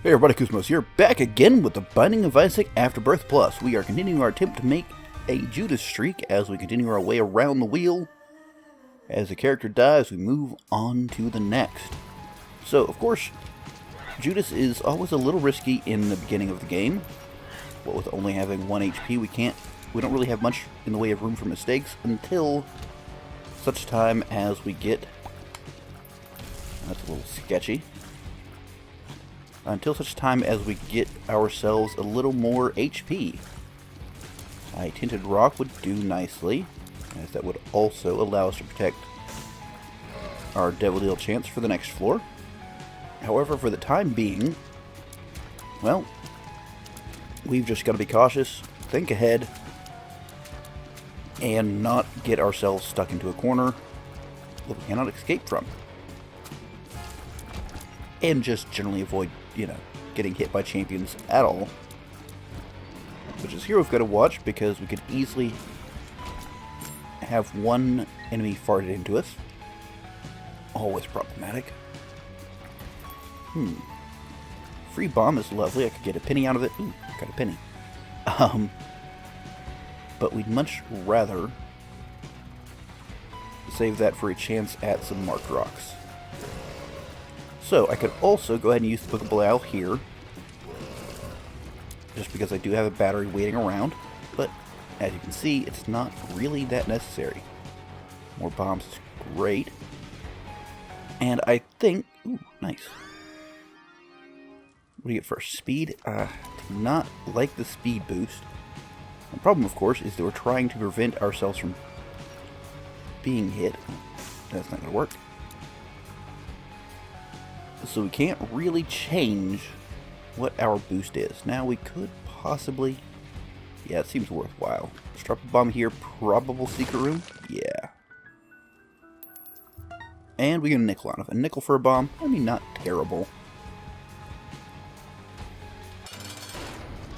Hey everybody, Koosemose here, back again with the Binding of Isaac Afterbirth Plus. We are continuing our attempt to make a Judas streak as we continue our way around the wheel. As the character dies, we move on to the next. So, of course, Judas is always a little risky in the beginning of the game. What with only having 1 HP, we don't really have much in the way of room for mistakes until such time as we get... That's a little sketchy. Until such time as we get ourselves a little more HP. A tinted rock would do nicely, as that would also allow us to protect our Devil Deal chance for the next floor. However, for the time being, well, we've just got to be cautious, think ahead, and not get ourselves stuck into a corner that we cannot escape from. And just generally avoid, getting hit by champions at all. Which is here we've got to watch, because we could easily have one enemy farted into us. Always problematic. Free bomb is lovely. I could get a penny out of it. Ooh, got a penny. But we'd much rather save that for a chance at some marked rocks. So, I could also go ahead and use the Bookable Owl here, just because I do have a battery waiting around, but as you can see, it's not really that necessary. More bombs is great. And I think... Ooh, nice. What do you get first? Speed? Do not like the speed boost. The problem, of course, is that we're trying to prevent ourselves from being hit. That's not going to work. So we can't really change what our boost is. Now we could possibly... Yeah, it seems worthwhile. Let's drop a bomb here. Probable secret room? Yeah. And we get a nickel out of it. A nickel for a bomb? I mean, not terrible.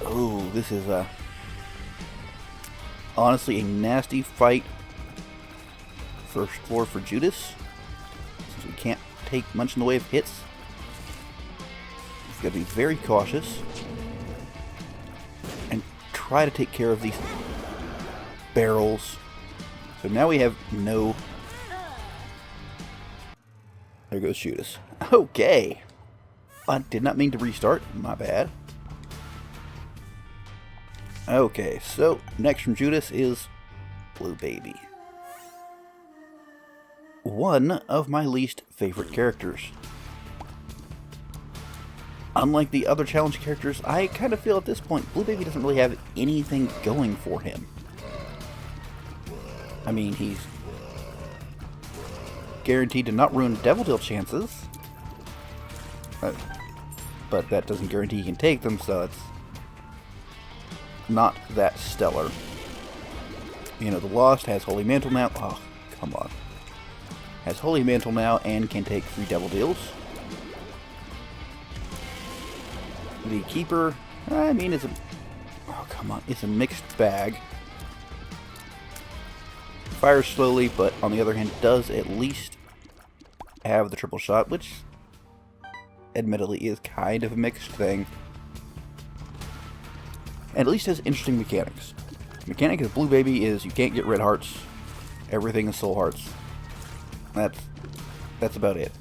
Oh, this is honestly a nasty fight. First floor for Judas. Since we can't take much in the way of hits. We've got to be very cautious and try to take care of these barrels. So now we have no... There goes Judas. Okay. I did not mean to restart. My bad. Okay, so next from Judas is Blue Baby. One of my least favorite characters. Unlike the other challenge characters, I kind of feel at this point, Blue Baby doesn't really have anything going for him. I mean, he's guaranteed to not ruin Devil Deal chances, but that doesn't guarantee he can take them, so it's not that stellar. The Lost has Holy Mantle now. Oh, come on. Has Holy Mantle now and can take 3 Devil Deals. The Keeper, I mean, is a... Oh, come on. It's a mixed bag. Fires slowly, but on the other hand, does at least have the triple shot, which admittedly is kind of a mixed thing. And at least has interesting mechanics. The mechanic of Blue Baby is you can't get red hearts. Everything is soul hearts. That's about it.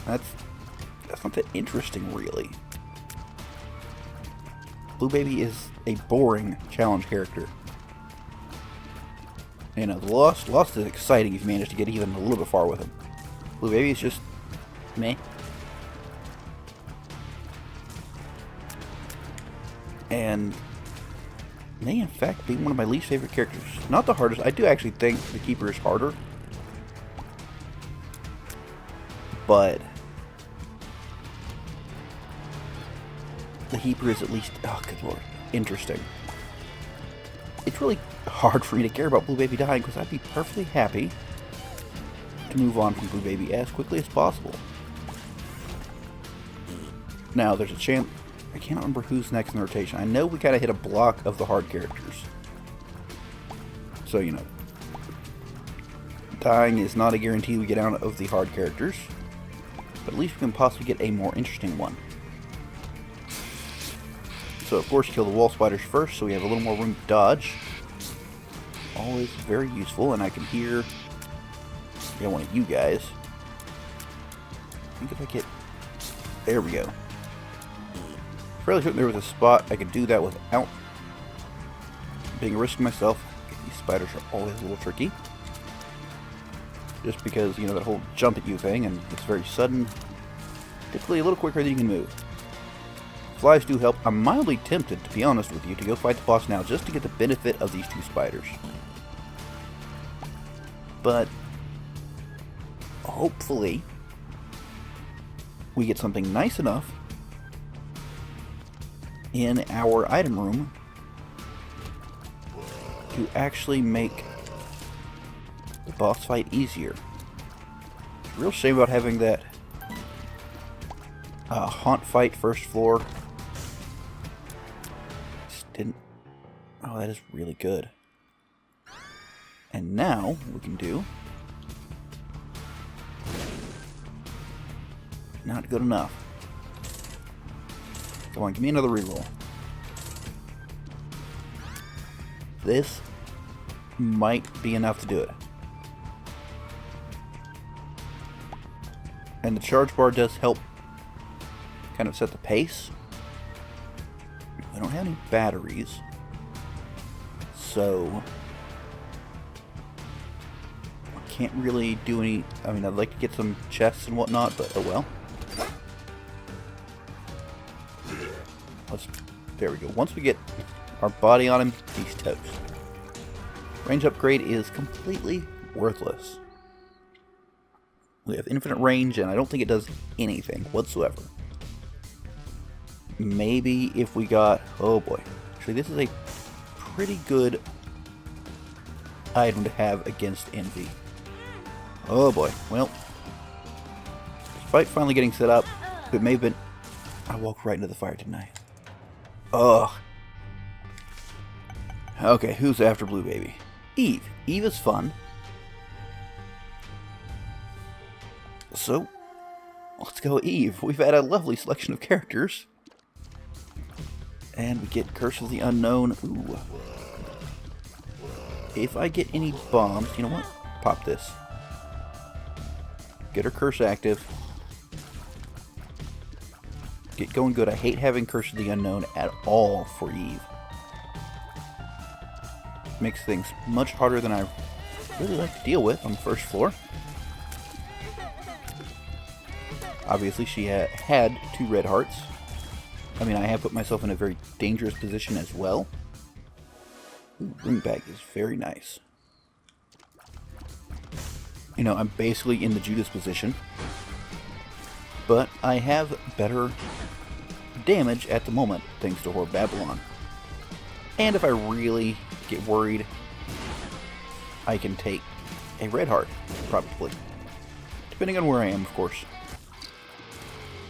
That's not that interesting, really. Blue Baby is a boring challenge character. The Lost is exciting if you manage to get even a little bit far with him. Blue Baby is just meh. And may in fact be one of my least favorite characters. Not the hardest. I do actually think the Keeper is harder. But the Keeper is at least, oh good lord, interesting. It's really hard for me to care about Blue Baby dying, because I'd be perfectly happy to move on from Blue Baby as quickly as possible. Now, there's a chance... I can't remember who's next in the rotation. I know we kind of hit a block of the hard characters. So, dying is not a guarantee we get out of the hard characters. But at least we can possibly get a more interesting one. So of course kill the wall spiders first so we have a little more room to dodge. Always very useful, and I can hear one of you guys. I think if I get... There we go. Fairly certain there was a spot I could do that without being a risk to myself. These spiders are always a little tricky. Just because, you know, that whole jump at you thing, and it's very sudden. Typically a little quicker than you can move. Flies do help. I'm mildly tempted, to be honest with you, to go fight the boss now just to get the benefit of these two spiders. But hopefully we get something nice enough in our item room to actually make the boss fight easier. It's a real shame about having that haunt fight first floor. Just didn't... Oh, that is really good. And now we can do... Not good enough. Come on, give me another reroll. This might be enough to do it. And the charge bar does help kind of set the pace. I don't have any batteries, so I can't really do any... I mean, I'd like to get some chests and whatnot, but oh well. There we go. Once we get our body on him, he's toast. Range upgrade is completely worthless. We have infinite range, and I don't think it does anything whatsoever. Maybe if we got... Oh boy. Actually, this is a pretty good item to have against envy. Oh boy. Well, despite finally getting set up, it may have been... I walked right into the fire, didn't I? Ugh. Okay, who's after Blue Baby? Eve. Eve is fun. So, let's go Eve. We've had a lovely selection of characters. And we get Curse of the Unknown. Ooh. If I get any bombs, you know what? Pop this. Get her curse active. Get going good. I hate having Curse of the Unknown at all for Eve. Makes things much harder than I really like to deal with on the first floor. Obviously, she had 2 red hearts. I mean, I have put myself in a very dangerous position as well. Ooh, ring bag is very nice. You know, I'm basically in the Judas position. But I have better damage at the moment, thanks to Horde Babylon. And if I really get worried, I can take a red heart, probably. Depending on where I am, of course.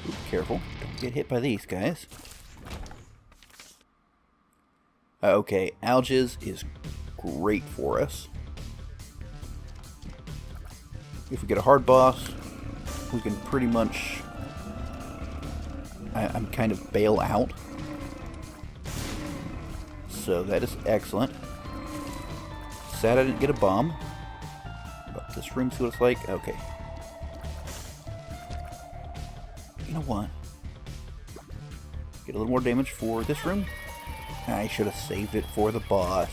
Ooh, careful, don't get hit by these guys. Okay, Algiz is great for us. If we get a hard boss, we can pretty much... I'm kind of bail out. So that is excellent. Sad I didn't get a bomb. But this room, see what it's like? Okay. You know what? Get a little more damage for this room. I should have saved it for the boss.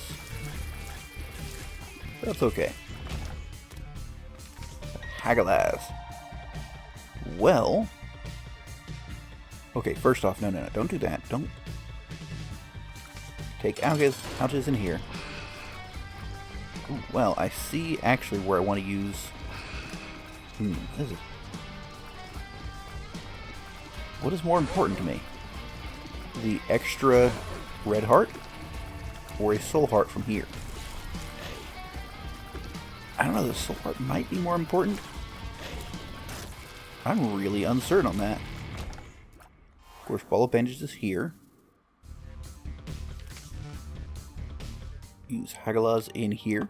That's okay. Hagalaz. Well... Okay, first off, no, don't do that. Don't... Take Algiz in here. Ooh, well, I see actually where I want to use... What is more important to me? The extra red heart? Or a soul heart from here? I don't know, the soul heart might be more important. I'm really uncertain on that. Of course, ball of bandages is here. Use Hagalaz in here.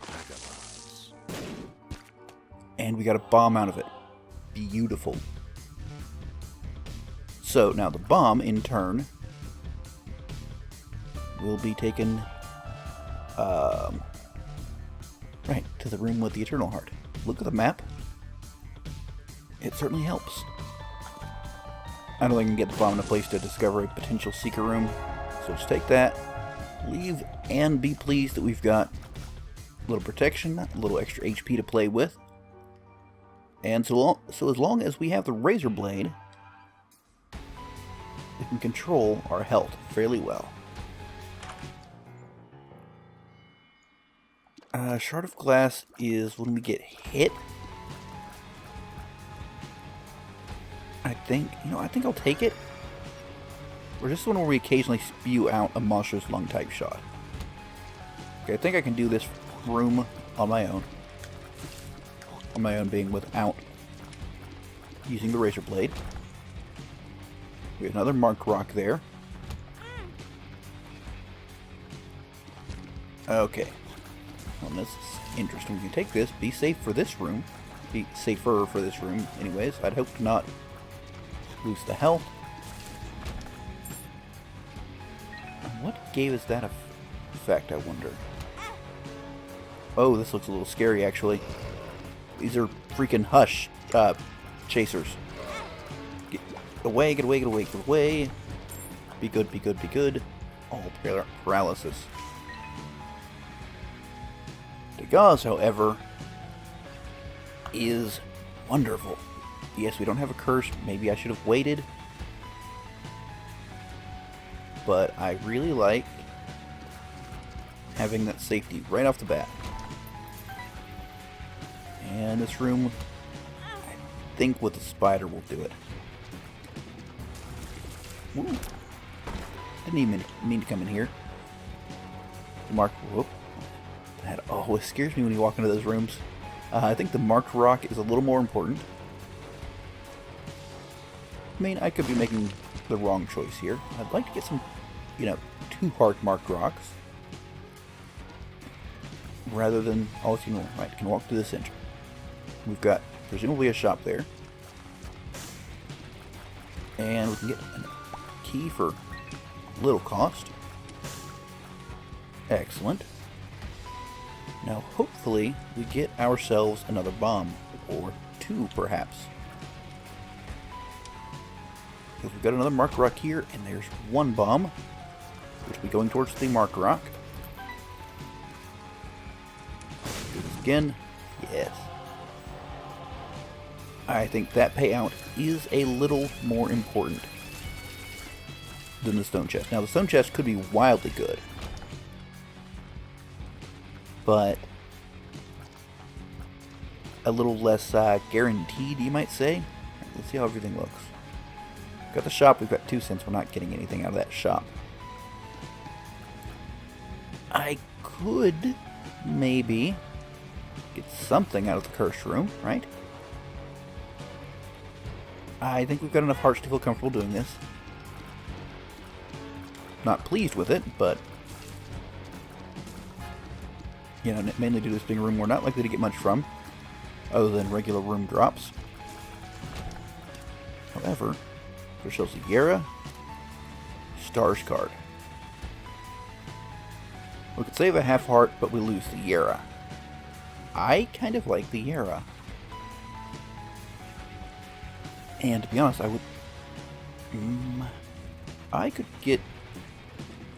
And we got a bomb out of it. Beautiful. So, now the bomb, in turn, we'll be taken right to the room with the Eternal Heart. Look at the map. It certainly helps. I don't think I can get the bomb in a place to discover a potential secret room. So just take that, leave, and be pleased that we've got a little protection, a little extra HP to play with. And so as long as we have the Razor Blade, we can control our health fairly well. Shard of Glass is when we get hit. I think I'll take it. Or just one where we occasionally spew out a monstrous lung type shot. Okay, I think I can do this room on my own. On my own being without using the Razor Blade. We have another Mark Rock there. Okay. Well, this is interesting. We can take this, be safe for this room. Be safer for this room, anyways. I'd hope to not lose the health. What gave us that effect, I wonder? Oh, this looks a little scary, actually. These are freaking Hush chasers. Get away, get away, get away, get away. Be good, be good, be good. Oh, paralysis. Degaz, however, is wonderful. Yes, we don't have a curse. Maybe I should have waited. But I really like having that safety right off the bat. And this room, I think with the spider will do it. Ooh. Didn't even mean to come in here. Mark, whoop. That always scares me when you walk into those rooms. I think the marked rock is a little more important. I mean, I could be making the wrong choice here. I'd like to get some, 2 heart marked rocks. Rather than, right, can walk to the center. We've got, presumably, a shop there. And we can get a key for little cost. Excellent. Now, hopefully, we get ourselves another bomb. Or 2, perhaps. Because we've got another marked rock here, and there's 1 bomb, which will be going towards the marked rock. Do this again. Yes. I think that payout is a little more important than the stone chest. Now, the stone chest could be wildly good, but a little less guaranteed, you might say. Let's see how everything looks. Got the shop, we've got 2 cents, we're not getting anything out of that shop. I could maybe get something out of the cursed room, right? I think we've got enough hearts to feel comfortable doing this. Not pleased with it, but mainly due to this being a room we're not likely to get much from, other than regular room drops. However, there shows the Yera Stars card. We could save a half heart, but we lose the Yera. I kind of like the Yera. And to be honest, I would... I could get...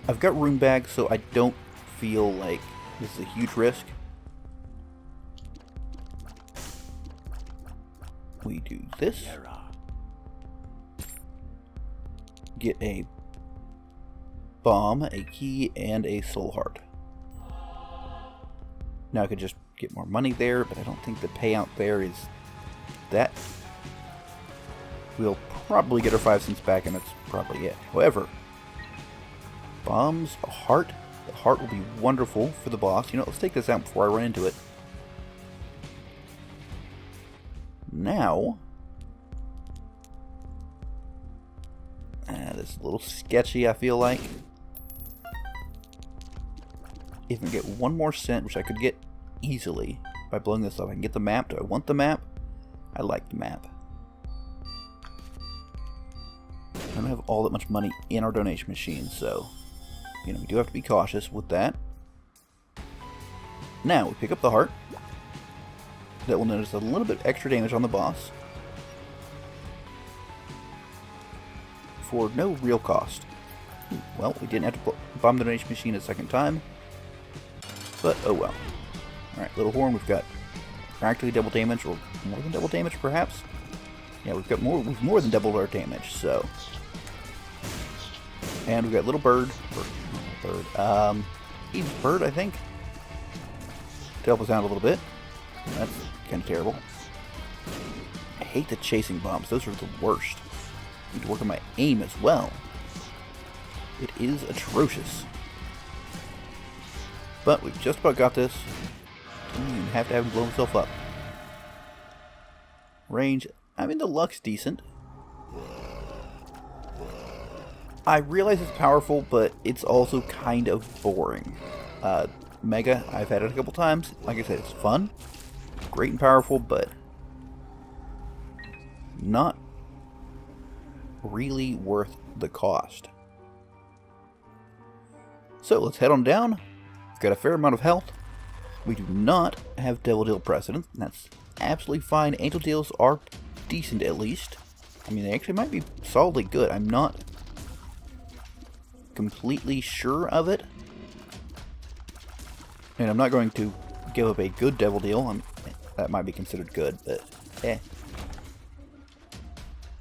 I've got room bags, so I don't feel like this is a huge risk. We do this. Get a bomb, a key, and a soul heart. Now I could just get more money there, but I don't think the payout there is that. We'll probably get our 5 cents back, and that's probably it. However, bombs, a heart. The heart will be wonderful for the boss. Let's take this out before I run into it. Now, this is a little sketchy, I feel like. If I can get 1 more cent, which I could get easily by blowing this up, I can get the map. Do I want the map? I like the map. I don't have all that much money in our donation machine, so You know, we do have to be cautious with that. Now, we pick up the heart. That will notice a little bit extra damage on the boss. For no real cost. Well, we didn't have to bomb the donation machine a second time. But, oh well. Alright, Little Horn, we've got practically double damage, or more than double damage, perhaps? Yeah, we've more than doubled our damage, so... And we've got Little Bird, Eve's Bird, I think, to help us out a little bit. That's kind of terrible. I hate the chasing bombs. Those are the worst. I need to work on my aim as well. It is atrocious. But we've just about got this. Don't even have to have him blow himself up. Range, I mean, the luck's decent. I realize it's powerful, but it's also kind of boring. Mega, I've had it a couple times. Like I said, it's fun. Great and powerful, but not really worth the cost. So let's head on down. We've got a fair amount of health. We do not have Devil Deal precedence. That's absolutely fine. Angel Deals are decent at least. I mean, they actually might be solidly good. I'm not completely sure of it. And I'm not going to give up a good Devil Deal. That might be considered good, but eh.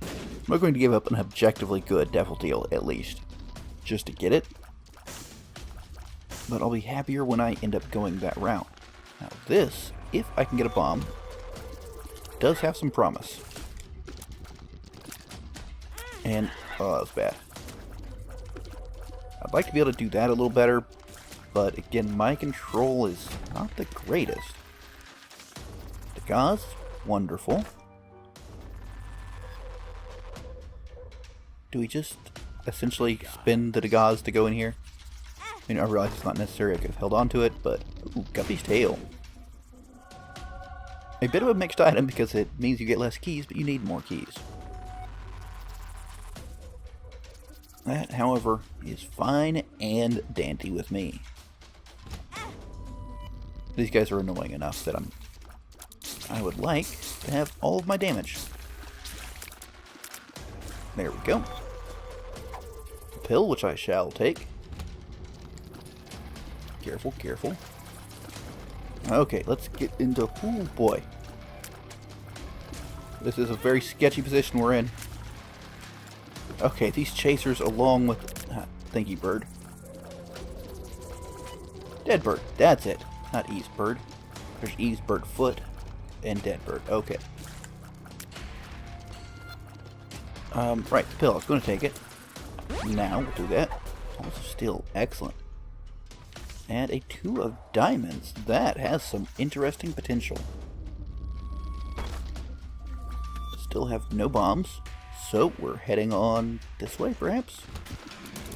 I'm not going to give up an objectively good Devil Deal, at least, just to get it. But I'll be happier when I end up going that route. Now this, if I can get a bomb, does have some promise. And, oh, that was bad. I'd like to be able to do that a little better, but again, my control is not the greatest. The gauze, wonderful. Do we just essentially spin the gauze to go in here? I mean, I realize it's not necessary, I could have held on to it, but... Ooh, Guppy's Tail. A bit of a mixed item because it means you get less keys, but you need more keys. That, however, is fine and dandy with me. These guys are annoying enough that I would like to have all of my damage. There we go. A pill, which I shall take. Careful, careful. Okay, let's get into... Oh boy. This is a very sketchy position we're in. Okay, these chasers along with... thank you, Bird. Dead Bird, that's it. Not Eve's Bird. There's Eve's Bird Foot and Dead Bird. Okay. Right, the pill. I was going to take it. Now, we'll do that. Also still excellent. And a 2 of diamonds. That has some interesting potential. Still have no bombs. So, we're heading on this way, perhaps?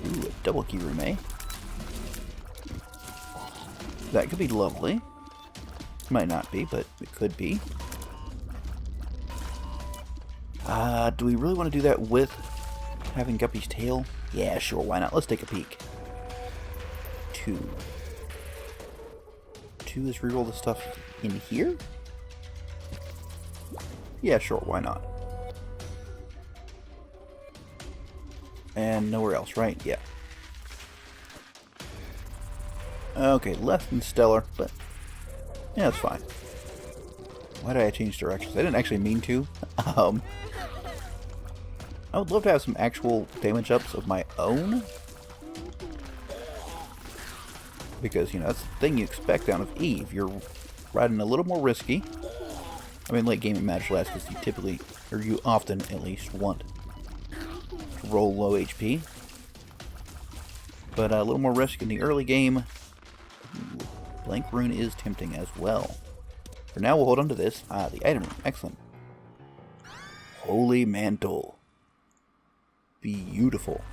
Ooh, a double key room, eh? That could be lovely. Might not be, but it could be. Do we really want to do that with having Guppy's Tail? Yeah, sure, why not? Let's take a peek. 2. 2 is reroll the stuff in here? Yeah, sure, why not? And nowhere else, right? Yeah. Okay, less than stellar, but yeah, that's fine. Why did I change directions? I didn't actually mean to. I would love to have some actual damage ups of my own. Because, you know, that's the thing you expect out of Eve. You're riding a little more risky. I mean, late game it matters less because you typically, or you often at least, want to roll low HP. But a little more risk in the early game. Ooh, Blank Rune is tempting as well. For now, we'll hold on to this. The item room. Excellent. Holy Mantle. Beautiful.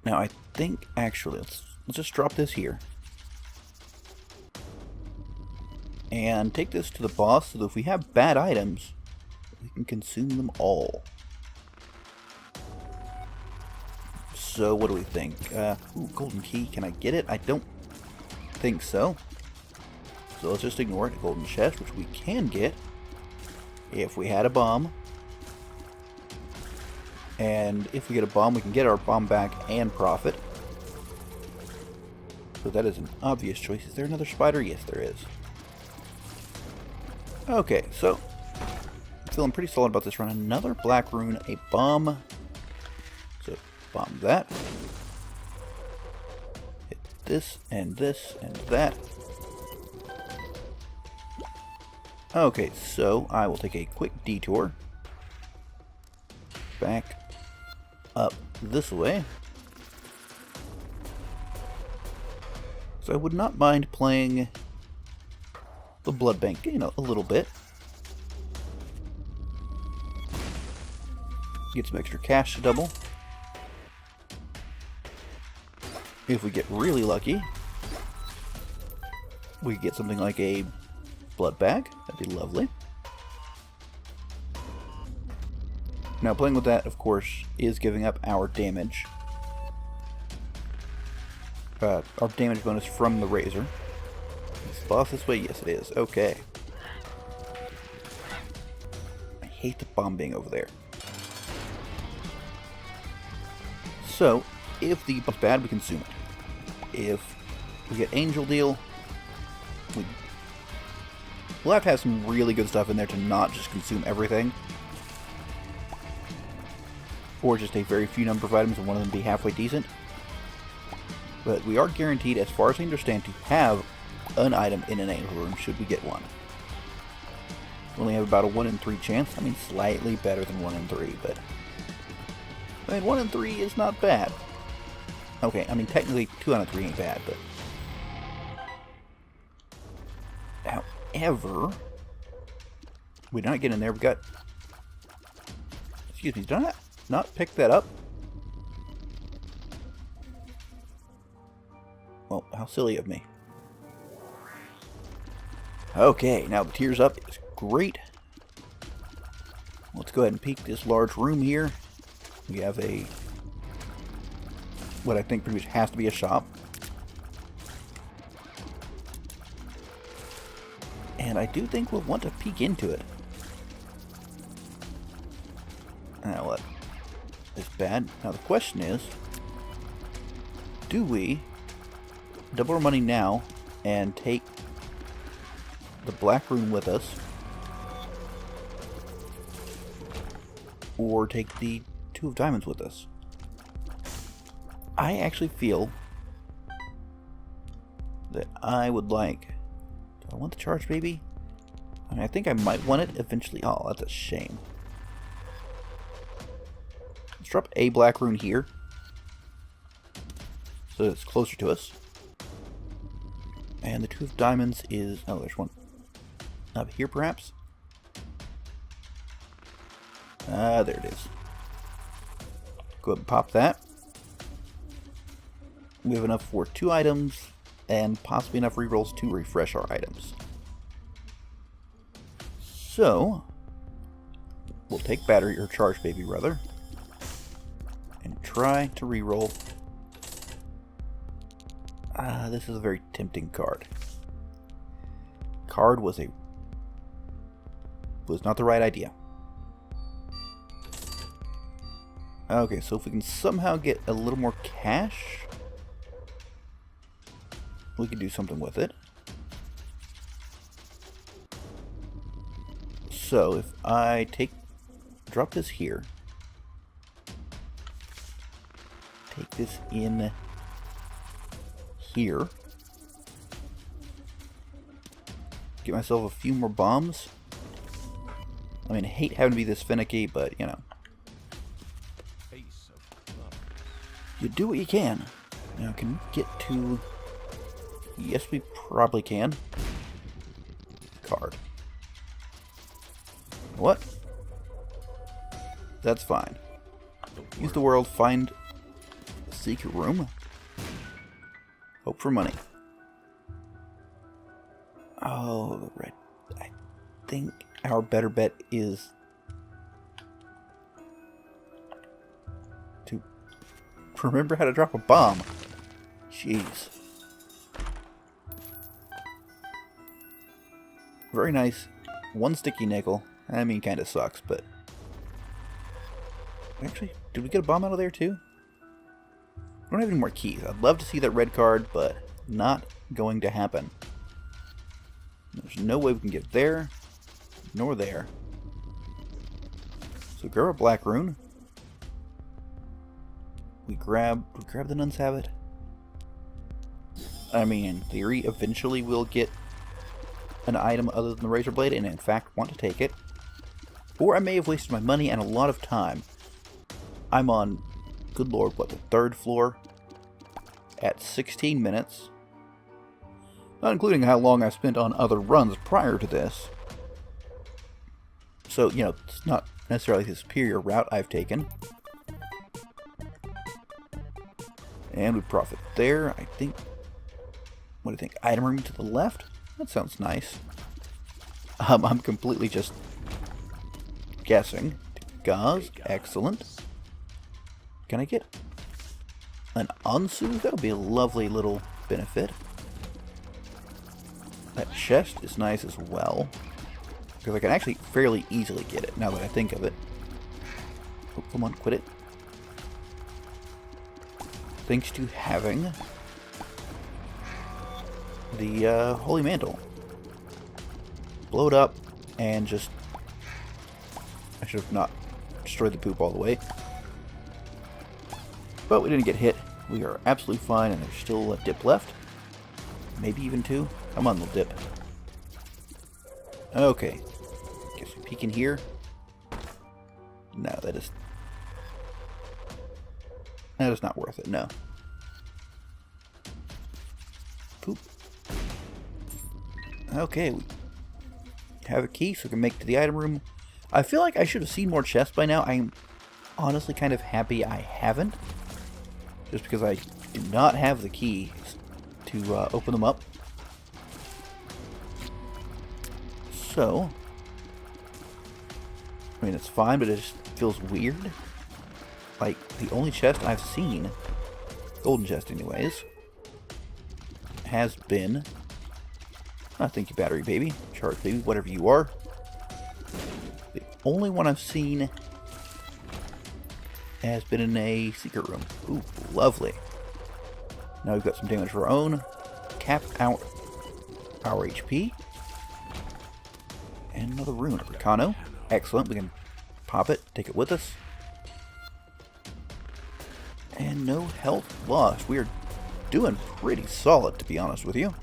Now, I think, actually, let's just drop this here. And take this to the boss so that if we have bad items, we can consume them all. So, what do we think? Ooh, golden key. Can I get it? I don't think so. So let's just ignore it. Golden chest, which we can get if we had a bomb. And if we get a bomb, we can get our bomb back and profit. So that is an obvious choice. Is there another spider? Yes, there is. Okay, so I'm feeling pretty solid about this run. Another black rune, a bomb. So bomb that. Hit this and that. Okay, so I will take a quick detour back up this way. So I would not mind playing the blood bank, you know, a little bit. Get some extra cash to double. If we get really lucky, we could get something like a blood bag. That'd be lovely. Now, playing with that, of course, is giving up our damage. Our damage bonus from the razor. Is the boss this way? Yes, it is. Okay. I hate the bomb being over there. So, if the bomb's bad, we consume it. If we get Angel Deal, we'll have to have some really good stuff in there to not just consume everything. Or just a very few number of items and one of them be halfway decent. But we are guaranteed, as far as I understand, to have an item in an angel room should we get one. We only have about a 1 in 3 chance. I mean, slightly better than 1 in 3, but I mean, 1 in 3 is not bad. Okay, I mean, technically 2 out of 3 ain't bad, but however, we did not get in there. We got, excuse me, did I not pick that up? Well, how silly of me. Okay, now the tears up is great. Let's go ahead and peek this large room here. We have a, what I think pretty much has to be a shop. And I do think we'll want to peek into it. Now what? It's bad. Now the question is, do we double our money now and take the black rune with us, or take the 2 of diamonds with us? I actually feel that I would like, do I want the charge baby? I mean, I think I might want it eventually. Oh, that's a shame. Let's drop a black rune here so it's closer to us. And the 2 of diamonds is, oh, there's one up here perhaps. Ah, there it is. Go ahead and pop that. We have enough for 2 items and possibly enough rerolls to refresh our items. So we'll take battery, or charge baby rather, and try to reroll. This is a very tempting card. Card was not the right idea. Okay, so if we can somehow get a little more cash, we could do something with it. So if I drop this here, take this in here, get myself a few more bombs. I mean, I hate having to be this finicky, but you know, you do what you can. Now, can we get to, yes, we probably can. Card. What? That's fine. Use the world, find a secret room. Hope for money. Oh, the red. I think our better bet is to remember how to drop a bomb. Jeez. Very nice. One sticky nickel. I mean, kind of sucks, but... Actually, did we get a bomb out of there, too? I don't have any more keys. I'd love to see that red card, but not going to happen. There's no way we can get there, nor there. So grab a black rune. We grab the Nun's Habit. I mean, in theory, eventually we'll get an item other than the Razor Blade, and in fact want to take it. Or I may have wasted my money and a lot of time. I'm on, good lord, what, the 3rd floor? At 16 minutes. Not including how long I spent on other runs prior to this. So, you know, it's not necessarily the superior route I've taken. And we profit there, I think. What do you think? Item room to the left? That sounds nice. I'm completely just guessing. Gauze, excellent. Can I get an Ansu? That would be a lovely little benefit. That chest is nice as well. Because I can actually fairly easily get it, now that I think of it. Oh, come on, quit it. Thanks to having the Holy Mantle. Blow it up and just... I should have not destroyed the poop all the way. But we didn't get hit. We are absolutely fine, and there's still a dip left. Maybe even 2. Come on, little dip. Okay. Guess we peek in here. No, that is not worth it, no. Poop. Okay, we have a key so we can make it to the item room. I feel like I should have seen more chests by now. I'm honestly kind of happy I haven't. Just because I do not have the key to open them up. So, I mean, it's fine, but it just feels weird. Like, the only chest I've seen, golden chest anyways, has been, thank you, battery baby, charge baby, whatever you are. The only one I've seen has been in a secret room. Ooh, lovely. Now we've got some damage of our own. Cap out our HP. And another rune, Arcano. Excellent, we can pop it, take it with us. And no health lost. We are doing pretty solid, to be honest with you.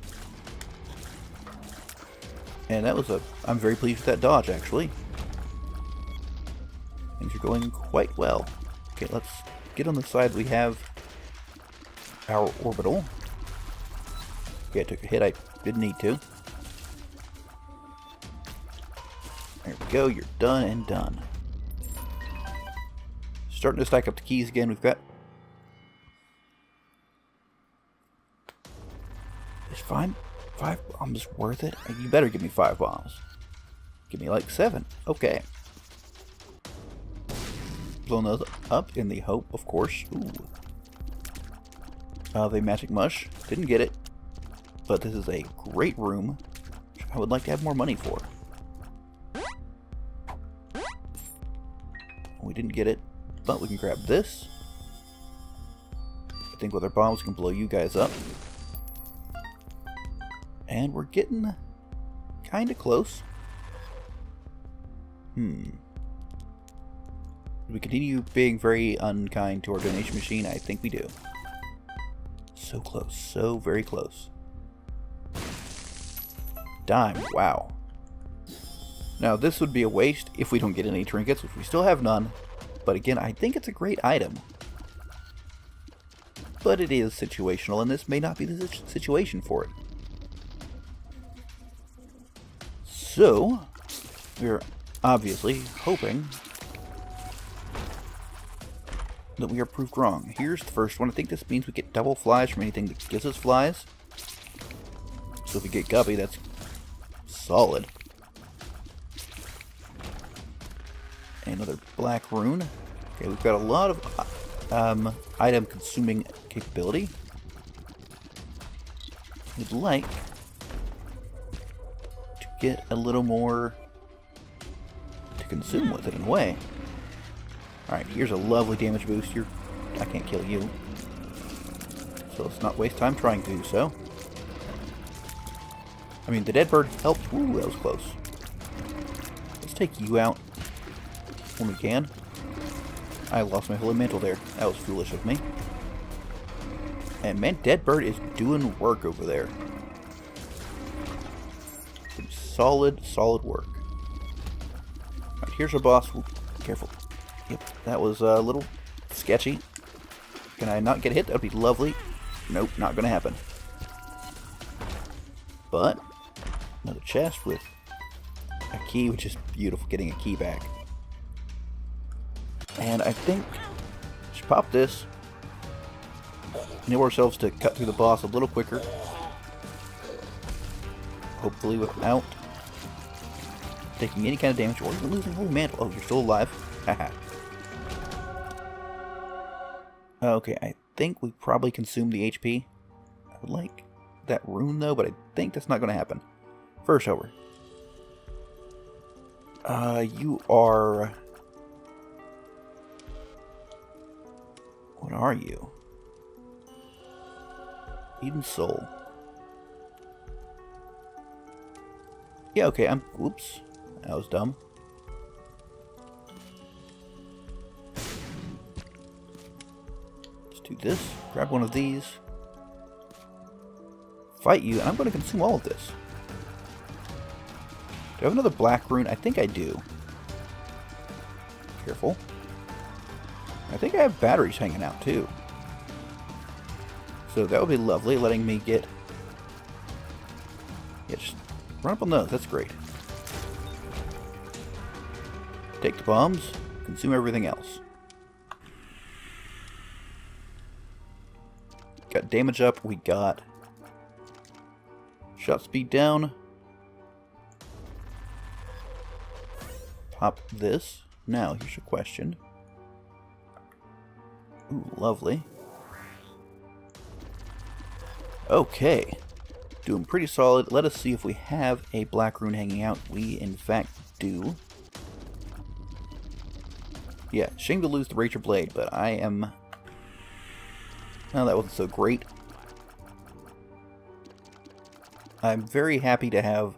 And that was I'm very pleased with that dodge, actually. Things are going quite well. Okay, let's get on the side. We have our orbital. Okay, I took a hit. I didn't need to. There we go. You're done and done. Starting to stack up the keys again. We've got... Is 5 bombs worth it? You better give me 5 bombs. Give me like 7. Okay. Blowing those up in the hope, of course. Ooh. Of a magic mush. Didn't get it. But this is a great room. I would like to have more money for. We didn't get it. But we can grab this. I think with our bombs we can blow you guys up. And we're getting kind of close. Do we continue being very unkind to our donation machine? I think we do. So close. So very close. Dime. Wow. Now, this would be a waste if we don't get any trinkets, which we still have none. But again, I think it's a great item. But it is situational, and this may not be the situation for it. So, we're obviously hoping that we are proved wrong. Here's the first one. I think this means we get double flies from anything that gives us flies. So if we get Guppy, that's solid. Another black rune. Okay, we've got a lot of item consuming capability. We'd like to get a little more to consume with it in a way. Alright, here's a lovely damage boost. I can't kill you. So let's not waste time trying to do so. I mean, the dead bird helped. Ooh, that was close. Let's take you out when we can. I lost my holy mantle there. That was foolish of me. And man, dead bird is doing work over there. Some solid work. Alright, here's our boss. Ooh, careful. Yep, that was a little sketchy. Can I not get hit? That would be lovely. Nope, not going to happen. But another chest with a key, which is beautiful, getting a key back. And I think we should pop this. Enable ourselves to cut through the boss a little quicker. Hopefully without taking any kind of damage or even losing holy mantle. Oh, you're still alive. Haha. Okay, I think we probably consumed the HP. I would like that rune though, but I think that's not going to happen. First over. You are... What are you? Eden Soul. Yeah, okay, Whoops. That was dumb. Let's do this. Grab one of these. Fight you, and I'm going to consume all of this. Do I have another black rune? I think I do. Careful. I think I have batteries hanging out too. So that would be lovely, letting me get... Yeah, just run up on those. That's great. Take the bombs, consume everything else. Got damage up, we got shot speed down. Pop this. Now, here's your question. Ooh, lovely. Okay. Doing pretty solid. Let us see if we have a black rune hanging out. We, in fact, do. Yeah, shame to lose the Razor Blade, but I am... Oh, that wasn't so great. I'm very happy to have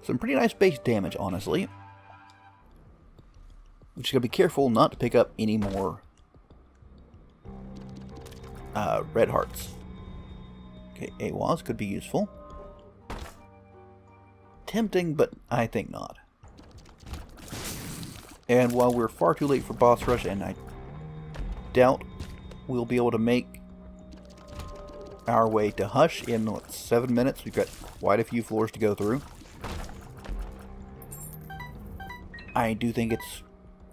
some pretty nice base damage, honestly. I'm just going to be careful not to pick up any more red hearts. Okay, AWAS could be useful. Tempting, but I think not. And while we're far too late for boss rush, and I doubt we'll be able to make our way to Hush in, what, 7 minutes? We've got quite a few floors to go through. I do think it's,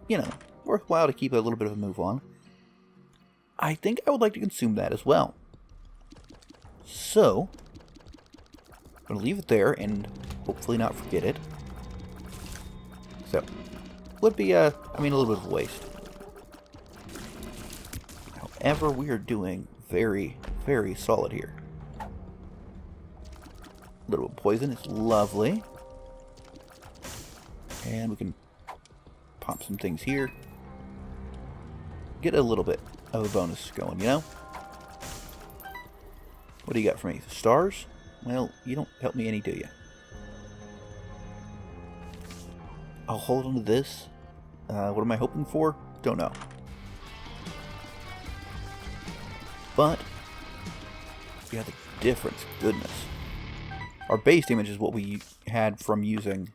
you know, worthwhile to keep a little bit of a move on. I think I would like to consume that as well. So, I'm going to leave it there and hopefully not forget it. So, would be, a little bit of a waste. However, we are doing very, very solid here. A little poison is lovely. And we can pop some things here. Get a little bit of a bonus going, you know? What do you got for me? Stars? Well, you don't help me any, do you? I'll hold on to this. What am I hoping for? Don't know. But, yeah, the difference. Goodness. Our base damage is what we had from using...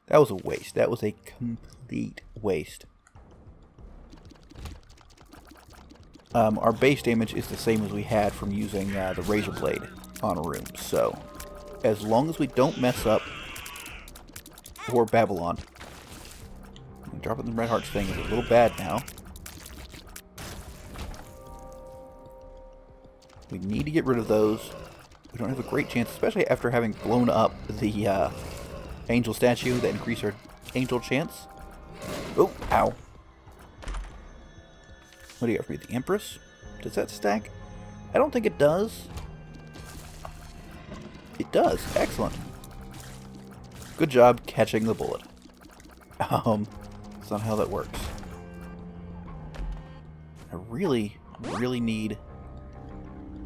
That was a waste. That was a complete waste. Our base damage is the same as we had from using the Razor Blade on a room. So, as long as we don't mess up for Babylon. Dropping the Red Hearts thing is a little bad now. We need to get rid of those. We don't have a great chance, especially after having blown up the angel statue that increased our angel chance. Oh, ow. What do you got for me? The Empress? Does that stack? I don't think it does. It does. Excellent. Good job catching the bullet. That's not how that works. I really need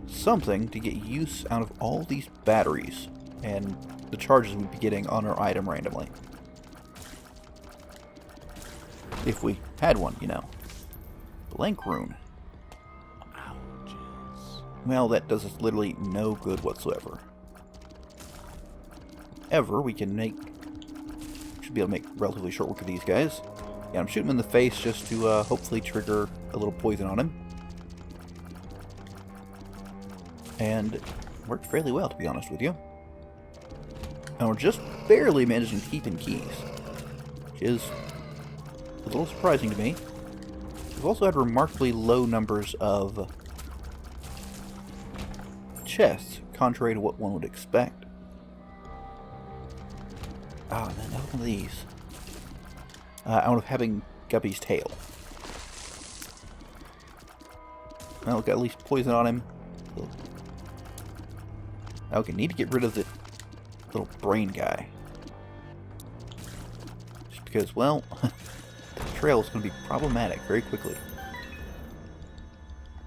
something to get use out of all these batteries and the charges we'd be getting on our item randomly. If we had one, you know. Blank rune. Well, that does us literally no good whatsoever. We can make... should be able to make relatively short work of these guys. Yeah, I'm shooting him in the face just to hopefully trigger a little poison on him. And it worked fairly well, to be honest with you. And we're just barely managing to keep in keys, which is a little surprising to me. We've also had remarkably low numbers of chests, contrary to what one would expect. Oh, and then another one of these. Out of having Guppy's tail. Well, got at least poison on him. Okay, need to get rid of the little brain guy. Just because, well, the trail is going to be problematic very quickly.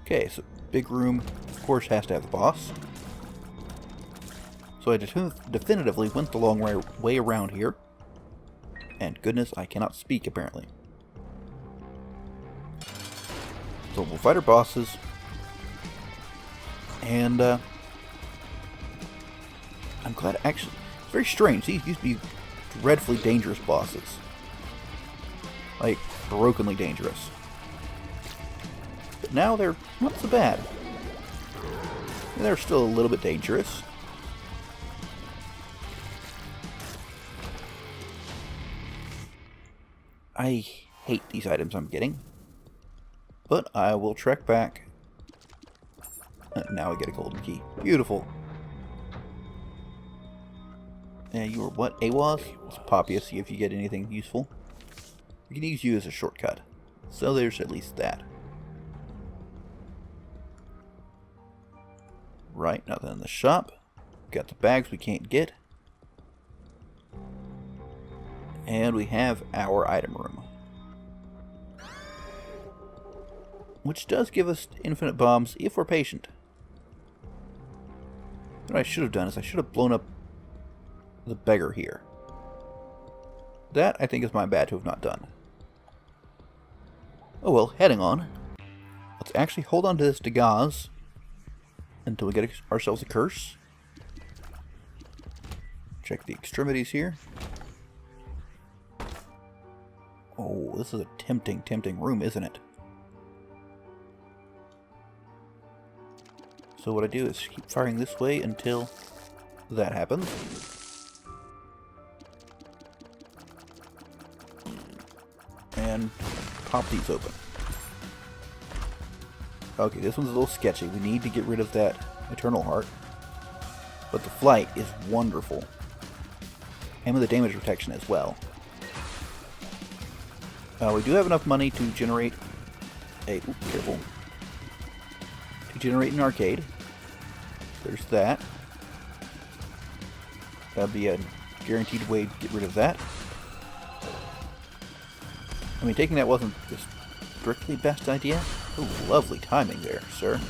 Okay, so big room, of course, has to have the boss. So I definitively went the long way around here. And goodness, I cannot speak, apparently. So we'll fight our bosses. And, I'm glad, actually, it's very strange. These used to be dreadfully dangerous bosses. Like, brokenly dangerous. But now they're not so bad. They're still a little bit dangerous. I hate these items I'm getting. But I will trek back. Now I get a golden key. Beautiful. You were what? AWAS? Let's pop you, see if you get anything useful. We can use you as a shortcut. So there's at least that. Right, nothing in the shop. Got the bags we can't get. And we have our item room. Which does give us infinite bombs if we're patient. What I should have done is I should have blown up the beggar here. That, I think, is my bad to have not done. Oh well, heading on. Let's actually hold on to this Dagaz until we get ourselves a curse. Check the extremities here. Oh, this is a tempting, tempting room, isn't it? So what I do is keep firing this way until that happens. And pop these open. Okay, this one's a little sketchy. We need to get rid of that Eternal Heart. But the flight is wonderful. And with the damage protection as well. We do have enough money to generate a... Oops, careful. To generate an arcade. There's that. That'd be a guaranteed way to get rid of that. I mean, taking that wasn't the strictly best idea. Oh, lovely timing there, sir.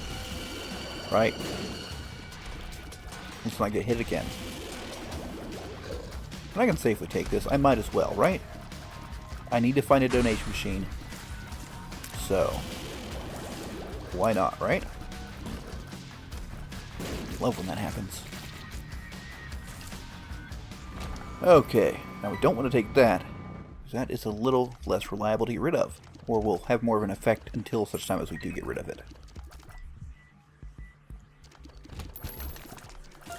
Right. Let's not get hit again. And I can safely take this. I might as well, right? I need to find a donation machine. So, why not, right? Love when that happens. Okay, now we don't want to take that. That is a little less reliable to get rid of. Or will have more of an effect until such time as we do get rid of it.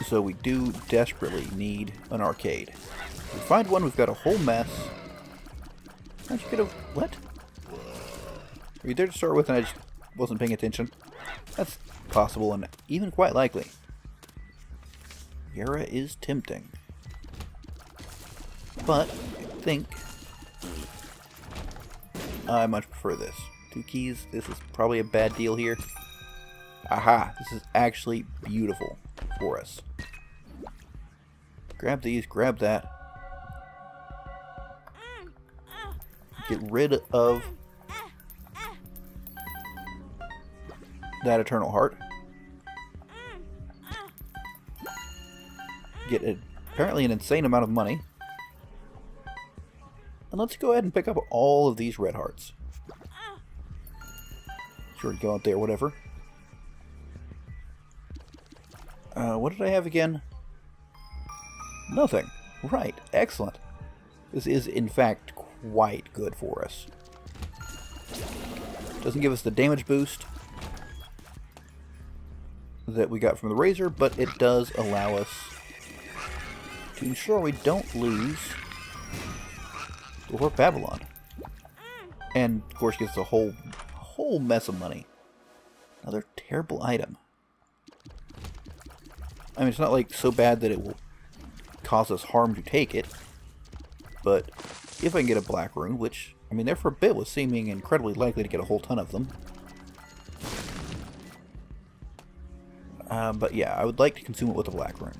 So we do desperately need an arcade. If we find one, we've got a whole mess. You could have... What? Were you there to start with and I just wasn't paying attention? That's possible and even quite likely. Yara is tempting. But I think I much prefer this. 2 keys. This is probably a bad deal here. Aha! This is actually beautiful for us. Grab these, grab that. Get rid of that Eternal Heart. Get apparently an insane amount of money. And let's go ahead and pick up all of these red hearts. Sure, go out there, whatever. What did I have again? Nothing. Right, excellent. This is, in fact, quite good for us. Doesn't give us the damage boost that we got from the Razor, but it does allow us to ensure we don't lose the War of Babylon. And, of course, gets a whole mess of money. Another terrible item. I mean, it's not like so bad that it will cause us harm to take it, but if I can get a black rune, which, I mean, there for a bit was seeming incredibly likely to get a whole ton of them. But yeah, I would like to consume it with a black rune.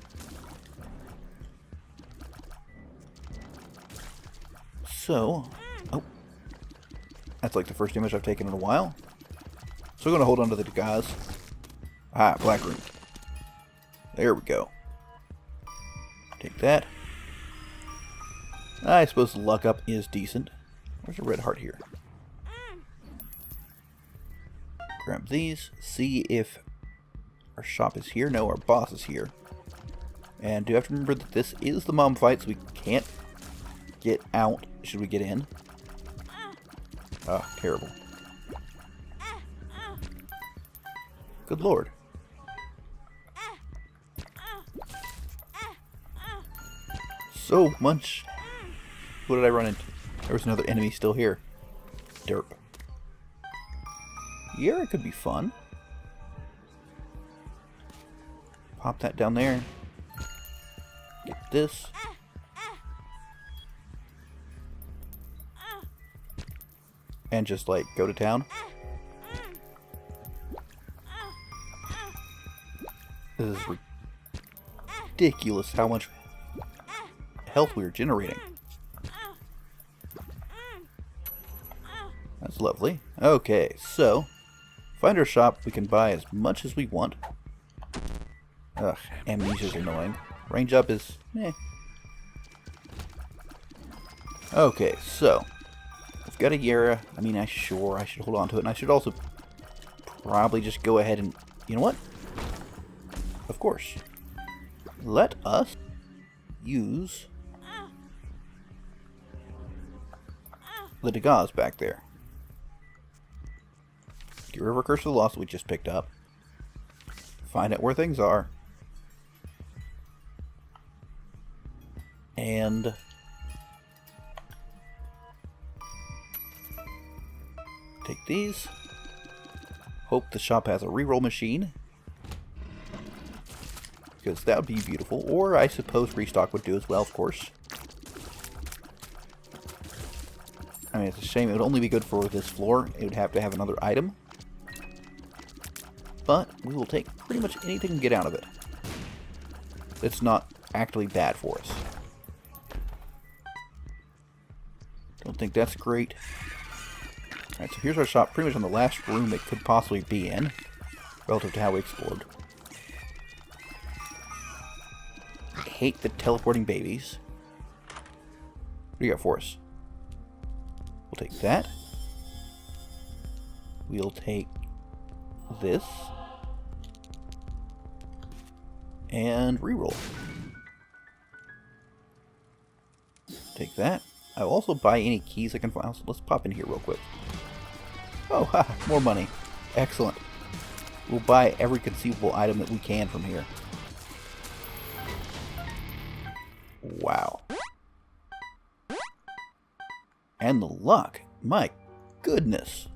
So, oh, that's like the first damage I've taken in a while. So we're going to hold on to the Dagaz. Ah, black rune. There we go. Take that. I suppose the luck up is decent. Where's a red heart here? Grab these. See if our shop is here. No, our boss is here. And do have to remember that this is the mom fight, so we can't get out should we get in. Ah, terrible. Good lord. So much. What did I run into? There was another enemy still here. Derp. Yeah, it could be fun. Pop that down there. Get this. And just, like, go to town. This is ridiculous how much health we are generating. That's lovely. Okay, so find our shop. We can buy as much as we want. Ugh, amnesia's annoying. Range up is eh. Okay, so we've got a Yara. I mean, I should hold on to it, and I should also probably just go ahead and, you know what? Of course, let us use the Dagaz back there. Get rid of our Curse of the Lost we just picked up. Find out where things are. And take these. Hope the shop has a reroll machine, because that would be beautiful. Or I suppose restock would do as well, of course. I mean, it's a shame. It would only be good for this floor. It would have to have another item. But we will take pretty much anything and get out of it. It's not actually bad for us. Don't think that's great. Alright, so here's our shop, pretty much on the last room it could possibly be in, relative to how we explored. I hate the teleporting babies. What do you got for us? We'll take that. We'll take this. And reroll. Take that. I'll also buy any keys I can find. So let's pop in here real quick. Oh, ha, more money. Excellent. We'll buy every conceivable item that we can from here. Wow. And the luck. My goodness.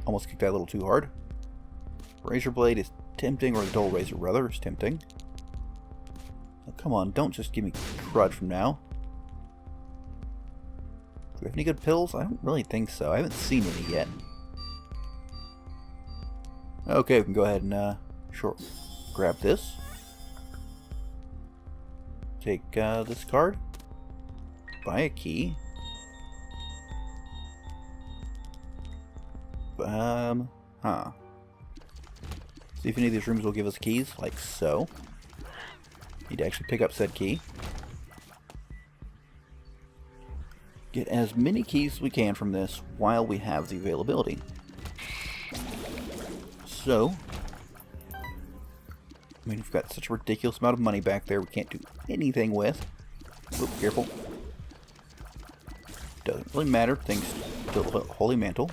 Almost kicked that a little too hard. Razor Blade is tempting, or the Dull Razor rather is tempting. Oh, come on, don't just give me crud from now. we have any good pills? I don't really think so. I haven't seen any yet. Okay, we can go ahead and, sure, grab this. Take, this card. Buy a key. See if any of these rooms will give us keys, like so. Need to actually pick up said key. Get as many keys as we can from this while we have the availability. So, I mean, we've got such a ridiculous amount of money back there we can't do anything with. Oop, careful. Doesn't really matter, thanks to the Holy Mantle.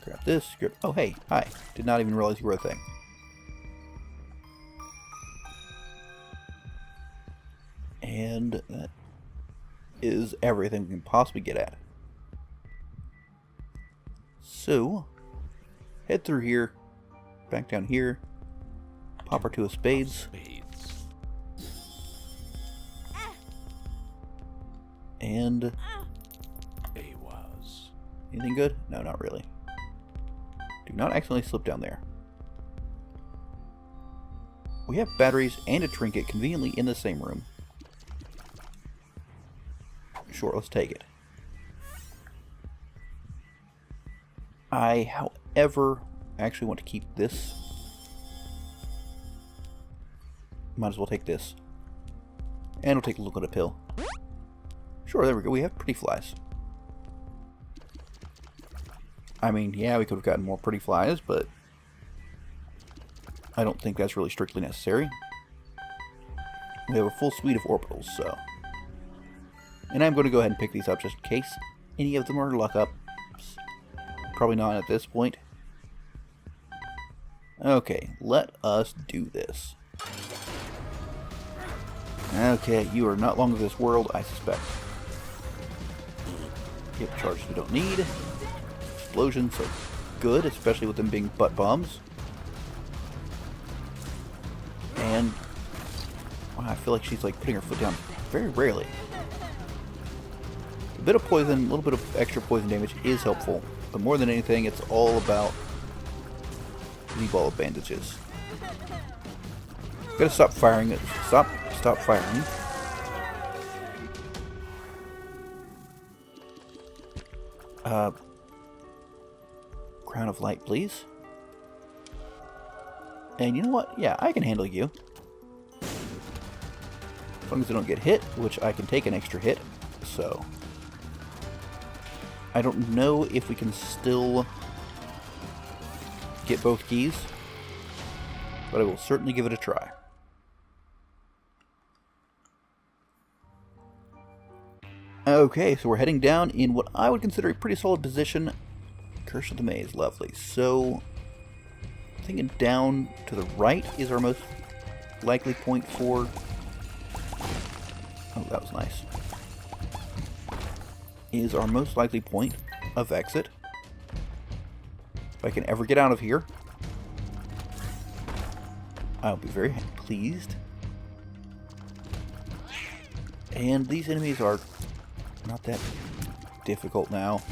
Grab this, grab... Oh, hey, hi. Did not even realize you were a thing. And that is everything we can possibly get at. So, head through here, back down here, pop her to a spades. And anything good? No, not really. Do not accidentally slip down there. We have batteries and a trinket conveniently in the same room. Sure, let's take it. I, however, actually want to keep this. Might as well take this. And we'll take a look at a pill. Sure, there we go. We have pretty flies. I mean, yeah, we could have gotten more pretty flies, but I don't think that's really strictly necessary. We have a full suite of orbitals, so... And I'm going to go ahead and pick these up just in case any of them are luck ups. Probably not at this point. Okay, let us do this. Okay, you are not long of this world, I suspect. Yep, charges we don't need. Explosions are good, especially with them being butt bombs. And wow, I feel like she's like putting her foot down very rarely. A bit of poison, a little bit of extra poison damage is helpful, but more than anything, it's all about the ball of bandages. Gotta stop firing it. Stop firing. Crown of Light, please. And you know what? Yeah, I can handle you. As long as I don't get hit, which I can take an extra hit, so... I don't know if we can still get both keys, but I will certainly give it a try. Okay, so we're heading down in what I would consider a pretty solid position. Curse of the Maze, lovely. So, I'm thinking down to the right is our most likely point for... Oh, that was nice. Is our most likely point of exit. If I can ever get out of here, I'll be very pleased. And these enemies are not that difficult now.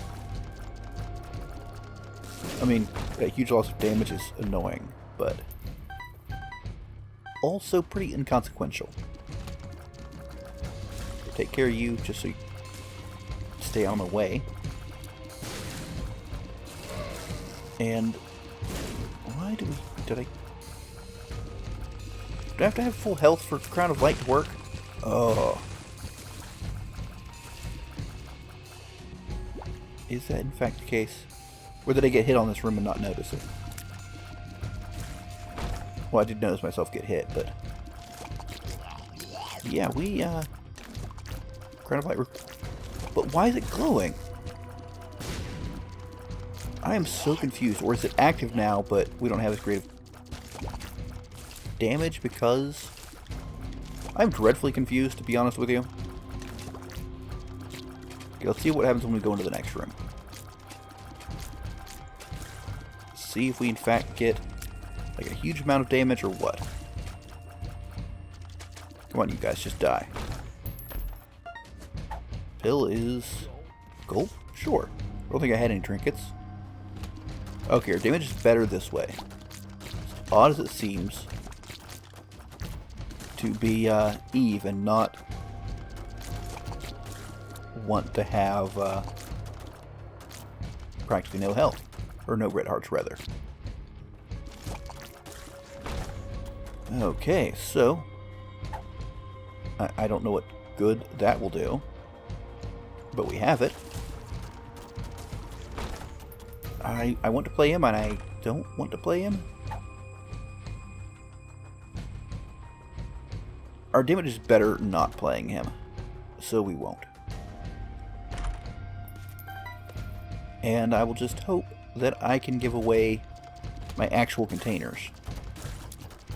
I mean, a huge loss of damage is annoying, but also pretty inconsequential. Take care of you just so you stay on the way. And why do I have to have full health for Crown of Light to work? Oh. Is that in fact the case? Or did I get hit on this room and not notice it? Well, I did notice myself get hit, but... Yeah, we, Crown of Light... But why is it glowing? I am so confused. Or is it active now, but we don't have as great of damage because... I'm dreadfully confused, to be honest with you. Okay, let's see what happens when we go into the next room. See if we in fact get like a huge amount of damage or what. Come on, you guys, just die. pill is gold? Sure. I don't think I had any trinkets. Okay, our damage is better this way. As odd as it seems to be Eve and not want to have practically no health. Or no red hearts, rather. Okay, so I don't know what good that will do, but we have it. I want to play him, and I don't want to play him. Our damage is better not playing him, so we won't. And I will just hope that I can give away my actual containers.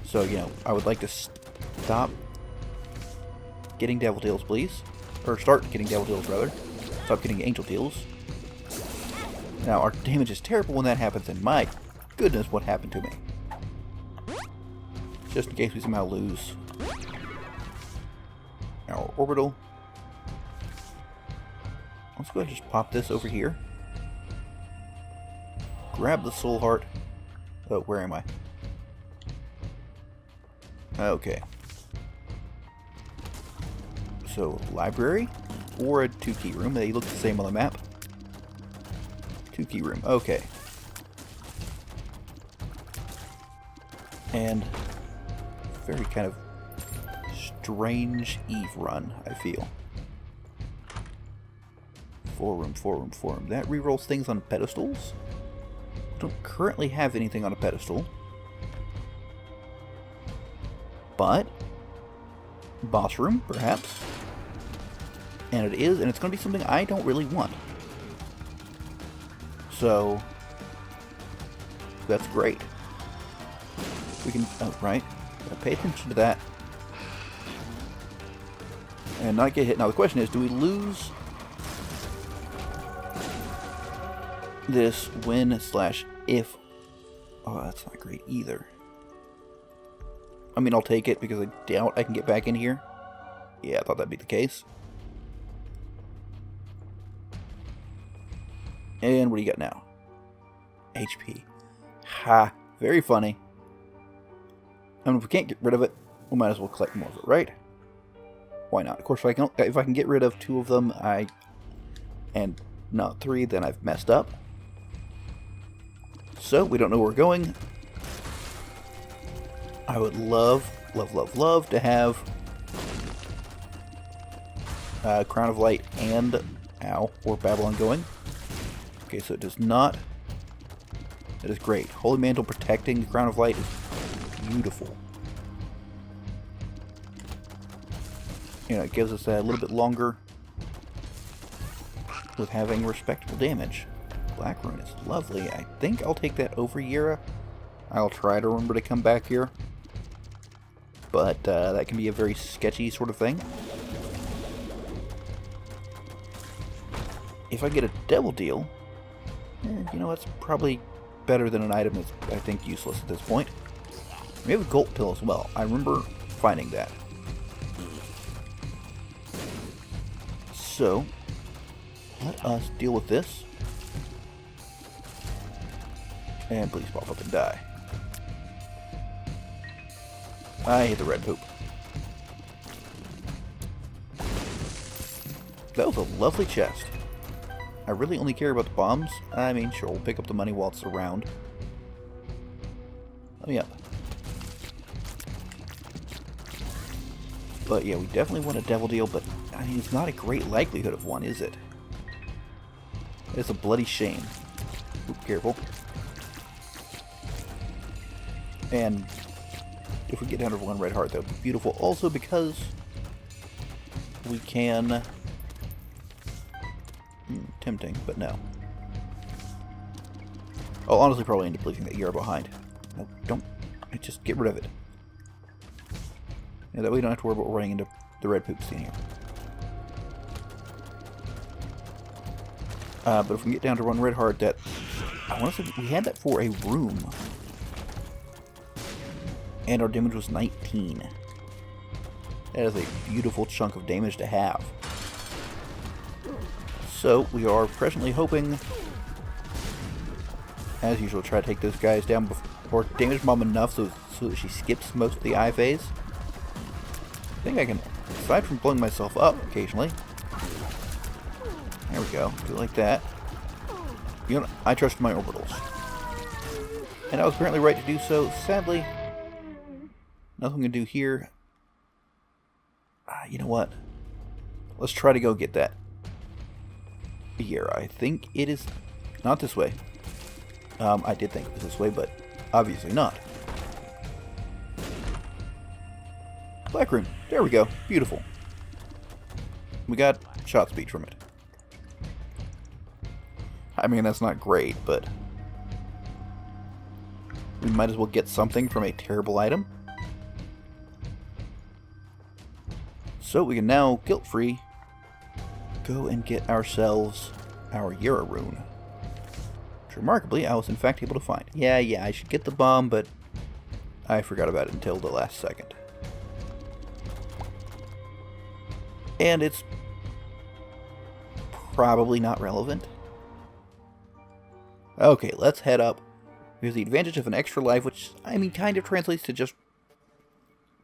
So, you know, I would like to stop getting Devil Deals, please. Or start getting Devil Deals, rather. Stop getting Angel Deals. Now, our damage is terrible when that happens, and my goodness, what happened to me. Just in case we somehow lose our orbital. Let's go ahead and just pop this over here. Grab the soul heart. Oh, where am I? Okay. So, library or a 2-key room. They look the same on the map. 2-key room. Okay. And very kind of strange Eve run, I feel. 4-room, 4-room, 4-room. That rerolls things on pedestals. Don't currently have anything on a pedestal. But boss room, perhaps. And it is, and it's going to be something I don't really want. So that's great. We can, oh, right. Pay attention to that. And not get hit. Now the question is, do we lose this win/if? Oh, that's not great either. I mean, I'll take it because I doubt I can get back in here. Yeah, I thought that'd be the case. And what do you got now? HP. Ha! Very funny. I mean, if we can't get rid of it, we might as well collect more of it, right? Why not? Of course, if I can get rid of 2 of them, and not 3, then I've messed up. So, we don't know where we're going. I would love, love, love, love to have Crown of Light and or Babylon going. Okay, so it does not. That is great. Holy Mantle protecting the Crown of Light is beautiful. You know, it gives us a little bit longer with having respectable damage. Black Rune is lovely. I think I'll take that over Yera. I'll try to remember to come back here. But that can be a very sketchy sort of thing. If I get a Devil Deal, you know, that's probably better than an item that's, I think, useless at this point. We have a Gold Pill as well. I remember finding that. So, let us deal with this. And please pop up and die. I hate the red poop. That was a lovely chest. I really only care about the bombs. I mean, sure, we'll pick up the money while it's around. Let me up. But yeah, we definitely want a Devil Deal, but I mean, it's not a great likelihood of one, is it? It's a bloody shame. Oop, careful. And if we get down to 1 red heart, that would be beautiful. Also because we can... tempting, but no. I'll honestly probably end up leaving that Yera behind. No, don't. Just get rid of it. Yeah, that way we don't have to worry about running into the red poop scene here. But if we can get down to 1 red heart, that... I want to say we had that for a room. And our damage was 19. That is a beautiful chunk of damage to have. So, we are presently hoping, as usual, try to take those guys down before damage Mom enough so that she skips most of the eye phase. I think I can, aside from blowing myself up occasionally. There we go. Do it like that. You know, I trust my orbitals. And I was apparently right to do so. Sadly, nothing we can do here. You know what? Let's try to go get that here. I think it is not this way. I did think it was this way, but obviously not. Black room. There we go. Beautiful. We got shot speed from it. I mean, that's not great, but we might as well get something from a terrible item. So we can now, guilt-free, go and get ourselves our Yara rune. Which, remarkably, I was in fact able to find. Yeah, I should get the bomb, but I forgot about it until the last second. And it's probably not relevant. Okay, let's head up. Here's the advantage of an extra life, which, I mean, kind of translates to just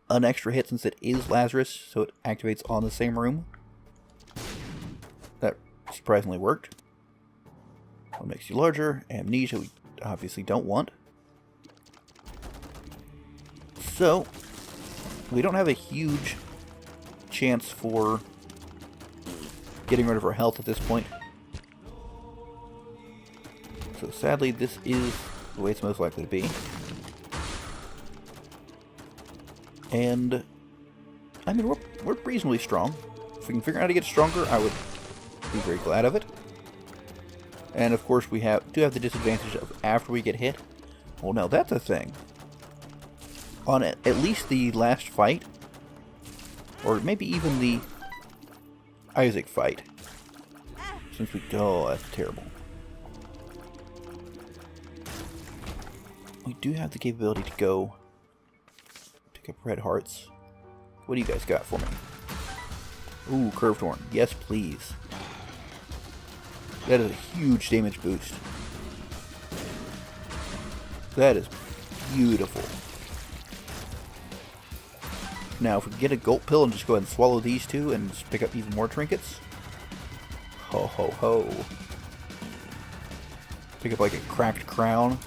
an extra hit since it is Lazarus, so it activates on the same room. That surprisingly worked. What makes you larger? Amnesia we obviously don't want. So, we don't have a huge chance for getting rid of our health at this point. So sadly, this is the way it's most likely to be. And, I mean, we're reasonably strong. If we can figure out how to get stronger, I would be very glad of it. And of course, we do have the disadvantage of after we get hit. Well, now that's a thing. On at least the last fight, or maybe even the Isaac fight. Since oh, that's terrible. We do have the capability to go pick up red hearts. What do you guys got for me? Ooh, curved horn. Yes, please. That is a huge damage boost. That is beautiful. Now, if we can get a gulp pill and just go ahead and swallow these two and just pick up even more trinkets. Ho ho ho. Pick up like a cracked crown.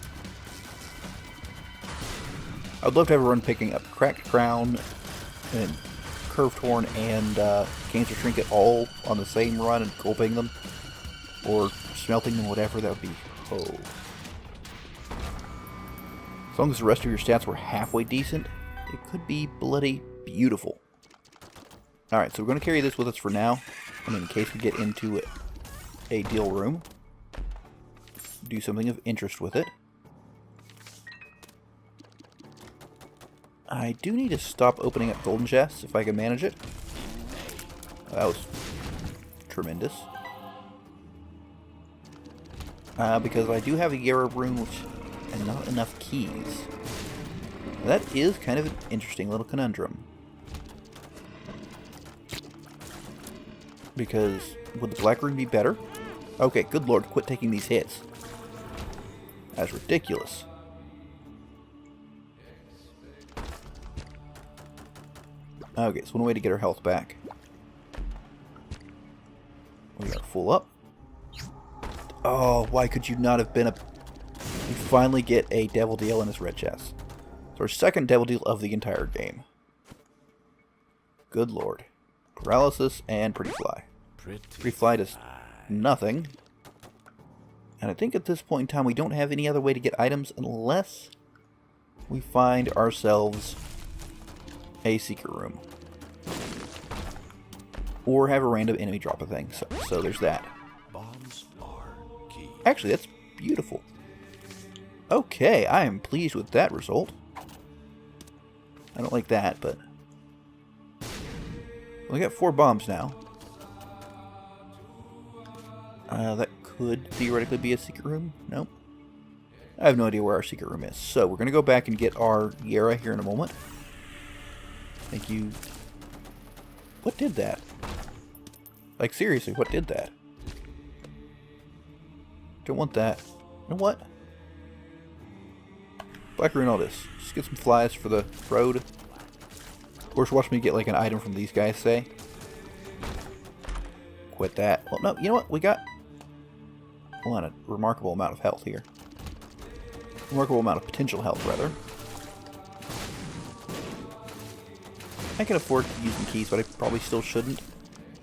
I'd love to have a run picking up cracked crown and curved horn and cancer trinket all on the same run and gulping them. Or smelting them, whatever, that would be As long as the rest of your stats were halfway decent, it could be bloody beautiful. Alright, so we're going to carry this with us for now. And in case we get into a deal room, do something of interest with it. I do need to stop opening up golden chests if I can manage it. That was tremendous. Because I do have a Yara rune and not enough keys. That is kind of an interesting little conundrum. Because would the black rune be better? Okay, good lord, quit taking these hits. That's ridiculous. Okay, so one way to get our health back. We are full up. Oh, why could you not have been a... We finally get a devil deal in this red chest. It's our second devil deal of the entire game. Good lord. Paralysis and Pretty Fly. Pretty Fly does nothing. And I think at this point in time we don't have any other way to get items unless we find ourselves a secret room. Or have a random enemy drop a thing. So there's that. Actually, that's beautiful. Okay, I am pleased with that result. I don't like that, but... We got 4 bombs now. That could theoretically be a secret room. Nope. I have no idea where our secret room is. So, we're going to go back and get our Yara here in a moment. Thank you. What did that? Like, seriously, what did that? Don't want that. You know what? Black rune all this. Just get some flies for the road. Of course, watch me get like an item from these guys, say. Quit that. Well, no, you know what? We got a remarkable amount of health here. Remarkable amount of potential health, rather. I can afford using keys, but I probably still shouldn't.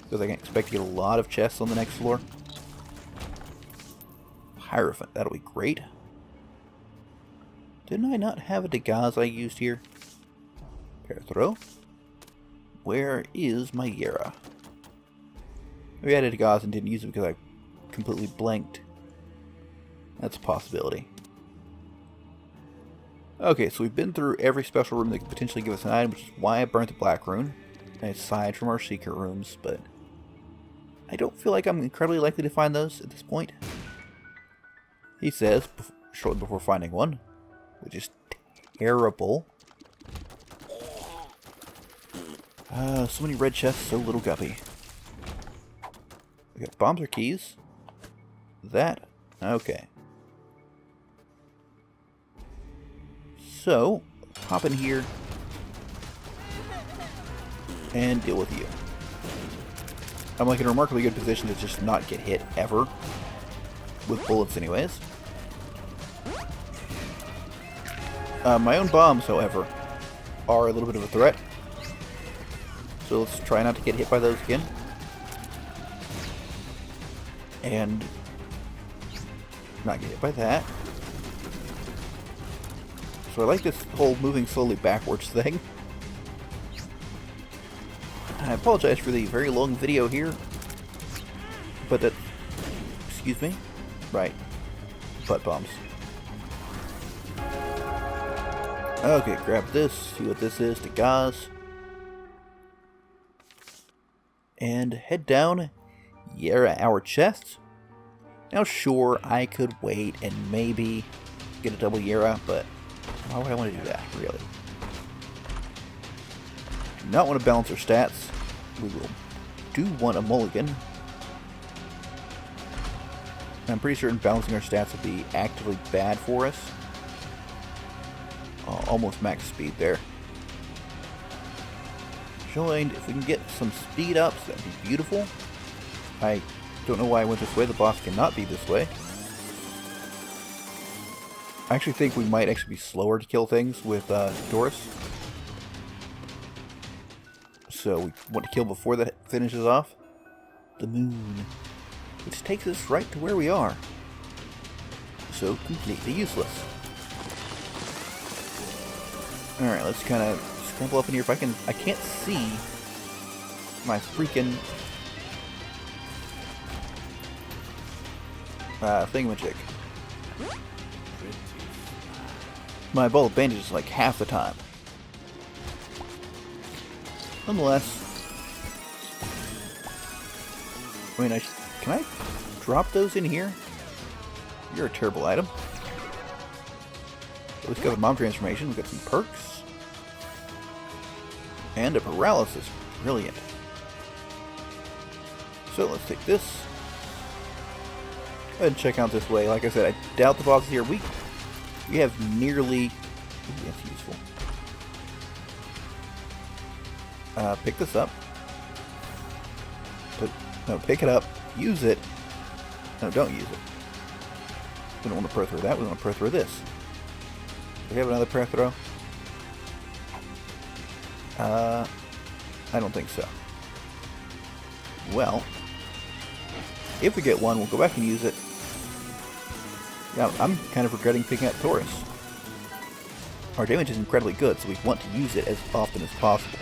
Because I can expect to get a lot of chests on the next floor. Hierophant, that'll be great. Didn't I not have a Degaz I used here? Perthro? Where is my Yera? Maybe I had a Degaz and didn't use it because I completely blanked. That's a possibility. Okay, so we've been through every special room that could potentially give us an item, which is why I burnt the black rune, aside from our secret rooms, but I don't feel like I'm incredibly likely to find those at this point. He says, shortly before finding one, which is terrible. So many red chests, so little guppy. We got bombs or keys? That? Okay. So, hop in here and deal with you. I'm like in a remarkably good position to just not get hit ever. With bullets anyways. My own bombs, however, are a little bit of a threat. So let's try not to get hit by those again. And not get hit by that. So I like this whole moving slowly backwards thing. I apologize for the very long video here. But that... Excuse me? Right. Butt bombs. Okay, grab this. See what this is. Degaz. And head down. Yera our chests. Now sure, I could wait and maybe get a double Yera, but why would I want to do that, really? Do not want to balance our stats. We will do want a mulligan. I'm pretty certain balancing our stats would be actively bad for us. Almost max speed there. Joined. If we can get some speed ups, that'd be beautiful. I don't know why I went this way. The boss cannot be this way. I actually think we might actually be slower to kill things with Doris. So we want to kill before that finishes off. The moon. Which takes us right to where we are. So completely useless. Alright, let's kind of scramble up in here. If I can... I can't see my freaking... thingamajig. My ball of bandage is like half the time. Nonetheless... I mean, can I drop those in here? You're a terrible item. So we've got a bomb transformation, we've got some perks. And a paralysis. Brilliant. So let's take this. Go ahead and check out this way. Like I said, I doubt the boss is here. We have nearly... Ooh, that's useful. Pick this up. No, pick it up. Use it. No, don't use it. We don't want to prayer throw that. We want to prayer throw this. Do we have another prayer throw? I don't think so. Well, if we get one, we'll go back and use it. Yeah, I'm kind of regretting picking up Taurus. Our damage is incredibly good, so we want to use it as often as possible.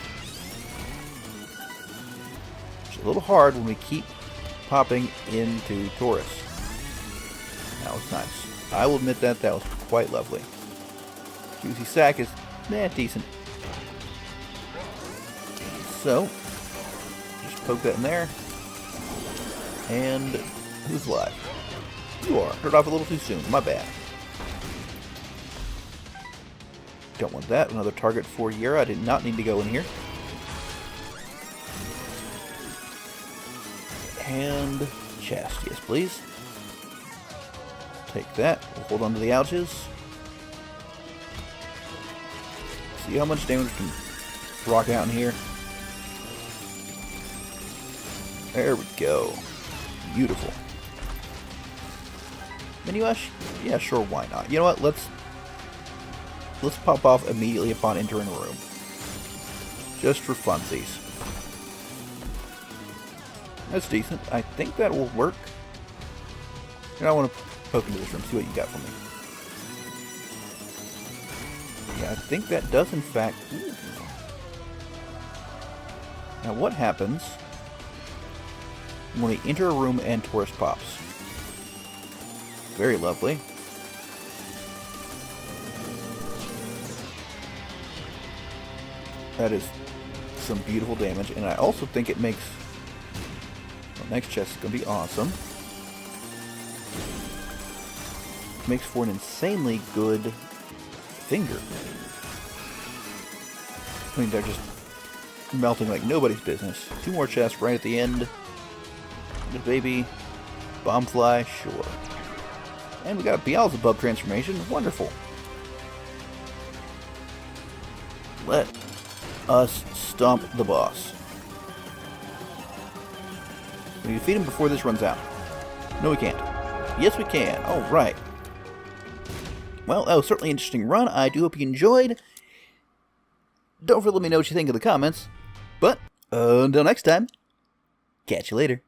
It's a little hard when we keep popping into Taurus. That was nice. I will admit that was quite lovely. Juicy sack is decent. So, just poke that in there. And who's alive? You are. Turned off a little too soon. My bad. Don't want that. Another target for Yera. I did not need to go in here. And chest. Yes, please. Take that. We'll hold on to the ouches. See how much damage we can rock out in here. There we go. Beautiful. Minuash? Yeah, sure, why not? You know what? Let's pop off immediately upon entering a room. Just for funsies. That's decent. I think that will work. And I want to poke into this room, see what you got for me. Yeah, I think that does in fact... Ooh. Now what happens when we enter a room and tourist pops? Very lovely. That is some beautiful damage, and I also think it makes... The next chest is going to be awesome. Makes for an insanely good finger. I mean, they're just melting like nobody's business. 2 more chests right at the end. Good baby. Bombfly, sure. And we got a Beelzebub transformation. Wonderful. Let us stomp the boss. We need to defeat him before this runs out. No, we can't. Yes, we can. Alright. Well, that was certainly an interesting run. I do hope you enjoyed. Don't forget to let me know what you think in the comments. But, until next time, catch you later.